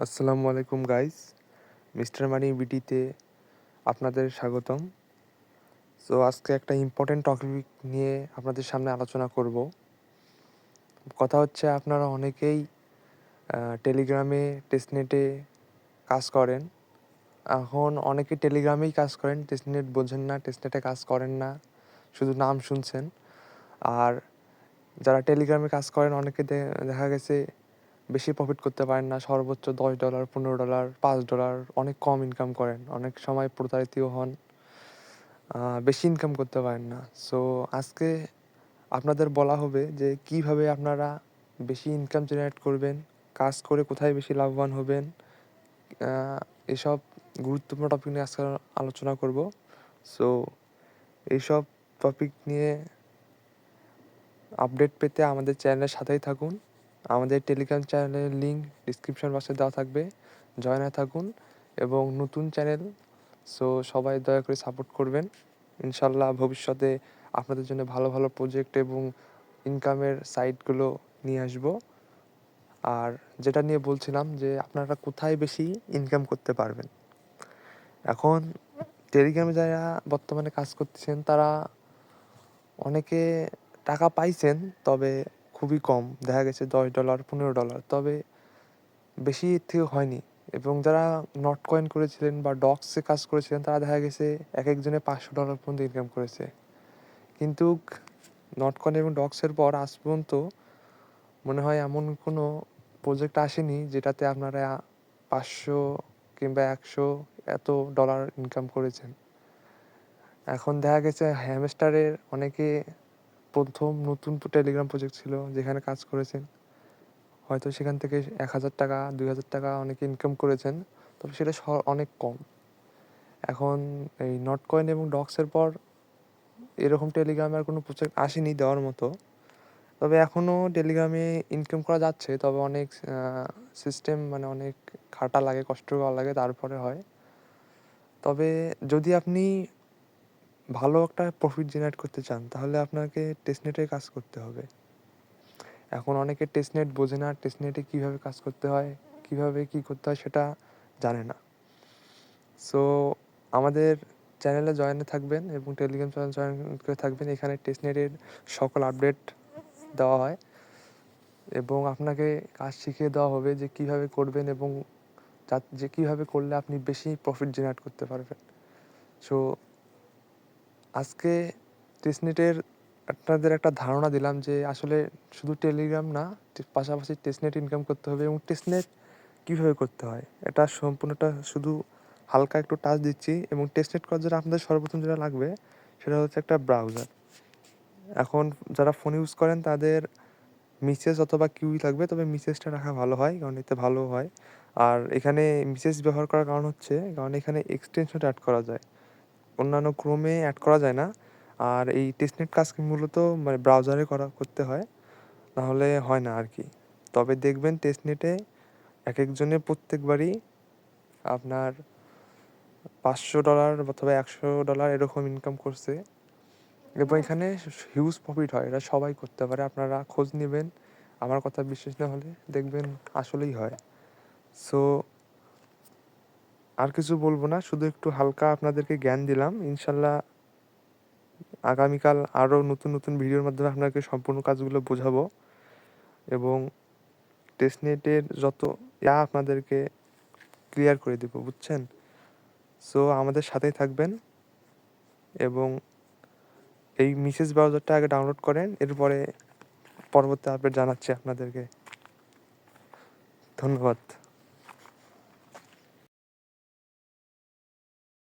আসসালামু আলাইকুম guys, mister মানি বিটিতে আপনাদের স্বাগতম। সো আজকে একটা ইম্পর্টেন্ট টপিক নিয়ে আপনাদের সামনে আলোচনা করব। কথা হচ্ছে আপনারা অনেকেই টেলিগ্রামে টেস্টনেটে কাজ করেন। এখন অনেকে টেলিগ্রামেই কাজ করেন, টেস্টনেট বোঝেন না, টেস্টনেটে কাজ করেন না, শুধু নাম শুনছেন। আর যারা টেলিগ্রামে কাজ করেন অনেকে দেখা গেছে বেশি প্রফিট করতে পারেন না, সর্বোচ্চ $10, $15, $5 অনেক কম ইনকাম করেন, অনেক সময় প্রতারিতও হন, বেশি ইনকাম করতে পারেন না। সো আজকে আপনাদের বলা হবে যে কিভাবে আপনারা বেশি ইনকাম জেনারেট করবেন, কাজ করে কোথায় বেশি লাভবান হবেন। এসব গুরুত্বপূর্ণ টপিক নিয়ে আজকে আলোচনা করব। সো এইসব টপিক নিয়ে আপডেট পেতে আমাদের চ্যানেলের সাথেই থাকুন। আমাদের টেলিগ্রাম চ্যানেলের লিঙ্ক ডিসক্রিপশন বক্সে দেওয়া থাকবে, জয়েন হয়ে থাকুন। এবং নতুন চ্যানেল, সো সবাই দয়া করে সাপোর্ট করবেন। ইনশাল্লাহ ভবিষ্যতে আপনাদের জন্য ভালো ভালো প্রজেক্ট এবং ইনকামের সাইটগুলো নিয়ে আসব। আর যেটা নিয়ে বলছিলাম যে আপনারা কোথায় বেশি ইনকাম করতে পারবেন। এখন টেলিগ্রামে যারা বর্তমানে কাজ করতেছেন তারা অনেকে টাকা পাইছেন, তবে খুবই কম, দেখা গেছে $10, $15, তবে বেশি এর থেকে হয়নি। এবং যারা নট কয়েন করেছিলেন বা ডক্সে কাজ করেছিলেন তারা দেখা গেছে এক একজনে $500 পর্যন্ত ইনকাম করেছে। কিন্তু নট কয়েন এবং ডক্সের পর আজ পর্যন্ত মনে হয় এমন কোনো প্রজেক্ট আসেনি যেটাতে আপনারা 500 কিংবা 100 এত ডলার ইনকাম করেছেন। এখন দেখা গেছে হ্যামস্টারের অনেকে প্রথম নতুন টেলিগ্রাম প্রজেক্ট ছিল যেখানে কাজ করেছেন, হয়তো সেখান থেকে $1000, $2000 অনেকে ইনকাম করেছেন, তবে সেটা অনেক কম। এখন এই নট কয়েন এবং ডক্সের পর এরকম টেলিগ্রামে আর কোনো প্রজেক্ট আসেনি দেওয়ার মতো। তবে এখনও টেলিগ্রামে ইনকাম করা যাচ্ছে, তবে অনেক সিস্টেম মানে অনেক খাটা লাগে, কষ্ট করা লাগে, তারপরে হয়। তবে যদি আপনি ভালো একটা প্রফিট জেনারেট করতে চান তাহলে আপনাকে টেস্টনেটে কাজ করতে হবে। এখন অনেকে টেস্টনেট বোঝে না, টেস্টনেটে কীভাবে কাজ করতে হয়, কীভাবে কী করতে হয় সেটা জানে না। সো আমাদের চ্যানেলে জয়েনে থাকবেন এবং টেলিগ্রাম চ্যানেল জয়েন করে থাকবেন। এখানে টেস্টনেটের সকল আপডেট দেওয়া হয় এবং আপনাকে কাজ শিখিয়ে দেওয়া হবে যে কীভাবে করবেন এবং যে কীভাবে করলে আপনি বেশি প্রফিট জেনারেট করতে পারবেন। সো আজকে টেস্টনেটের আপনাদের একটা ধারণা দিলাম যে আসলে শুধু টেলিগ্রাম না, পাশাপাশি টেস্টনেট ইনকাম করতে হবে এবং টেস্টনেট কীভাবে করতে হয় এটা সম্পূর্ণটা শুধু হালকা একটু টাচ দিচ্ছি। এবং টেস্টনেট করার জন্য আপনাদের সর্বপ্রথম যেটা লাগবে সেটা হচ্ছে একটা ব্রাউজার। এখন যারা ফোন ইউজ করেন তাদের মিসেস অথবা কিউই লাগবে, তবে মিসেসটা রাখা ভালো হয় কারণ এতে ভালো হয়। আর এখানে মিসেস ব্যবহার করার কারণ হচ্ছে কারণ এখানে এক্সটেনশনটা অ্যাড করা যায়, অন্যান্য ক্রোমে অ্যাড করা যায় না। আর এই টেস্টনেট কাজ মূলত মানে ব্রাউজারে করতে হয়, নাহলে হয় না আর কি। তবে দেখবেন টেস্টনেটে এক একজনের প্রত্যেকবারই আপনার $500 অথবা $100 এরকম ইনকাম করছে এবং এখানে হিউজ প্রফিট হয়, এটা সবাই করতে পারে। আপনারা খোঁজ নেবেন, আমার কথা বিশ্বাস না হলে দেখবেন আসলেই হয়। সো আর কিছু বলবো না, শুধু একটু হালকা আপনাদেরকে জ্ঞান দিলাম। ইনশাল্লাহ আগামীকাল আরও নতুন নতুন ভিডিওর মাধ্যমে আপনাকে সম্পূর্ণ কাজগুলো বোঝাবো এবং টেস্টনেটের যত আপনাদেরকে ক্লিয়ার করে দেবো, বুঝছেন? সো আমাদের সাথেই থাকবেন এবং এই মিসেস ব্রাউজারটা আগে ডাউনলোড করেন, এরপরে পরবর্তী আপডেট জানাচ্ছি আপনাদেরকে। ধন্যবাদ।